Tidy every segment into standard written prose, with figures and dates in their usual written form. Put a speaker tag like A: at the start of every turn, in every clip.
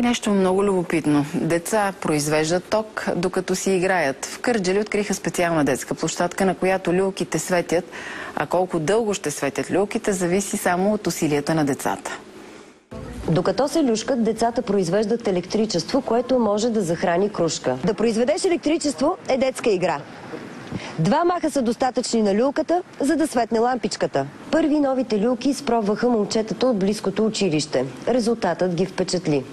A: И нещо много любопитно. Деца произвеждат ток, докато си играят. В Кърджали откриха специална детска площадка, на която люлките светят, а колко дълго ще светят люлките, зависи само от усилията на децата.
B: Докато се люшкат, децата произвеждат електричество, което може да захрани крушка. Да произведеш електричество е детска игра. 2 маха са достатъчни на люлката, за да светне лампичката. Първи новите люлки изпробваха момчетата от близкото училище. Резултатът ги впечатли.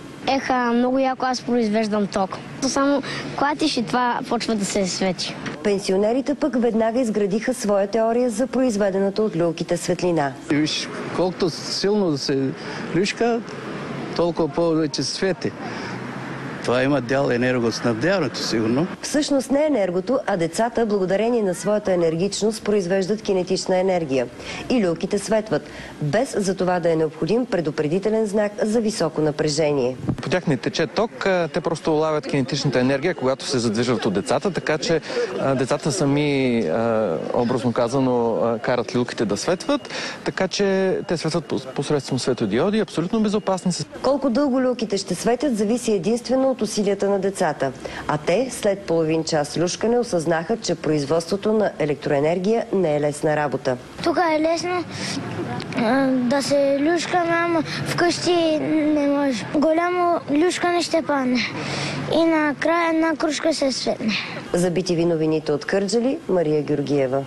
C: Много яко, аз произвеждам ток. Само клатиш и това почва да се свети.
B: Пенсионерите пък веднага изградиха своя теория за произведената от люлките светлина.
D: Виж, колкото силно да се люшка, толкова повече свети. Това има дял енергоснабдяването, сигурно.
B: Всъщност не енергото, а децата, благодарение на своята енергичност, произвеждат кинетична енергия. И люлките светват, без за това да е необходим предупредителен знак за високо напрежение.
E: По тях не тече ток, те просто улавят кинетичната енергия, когато се задвижват от децата, така че децата сами, образно казано, карат люлките да светват, така че те светват посредством светодиоди, абсолютно безопасни са.
B: Колко дълго люлките ще светят, зависи единствено от усилията на децата. А те, след половин час люшкане, осъзнаха, че производството на електроенергия не е лесна работа.
C: Тук е лесно да се люшкаме, ама вкъщи не може. Голямо люшкане ще падне и накрая една кружка се светне.
B: За BTV новините от Кърджали, Мария Георгиева.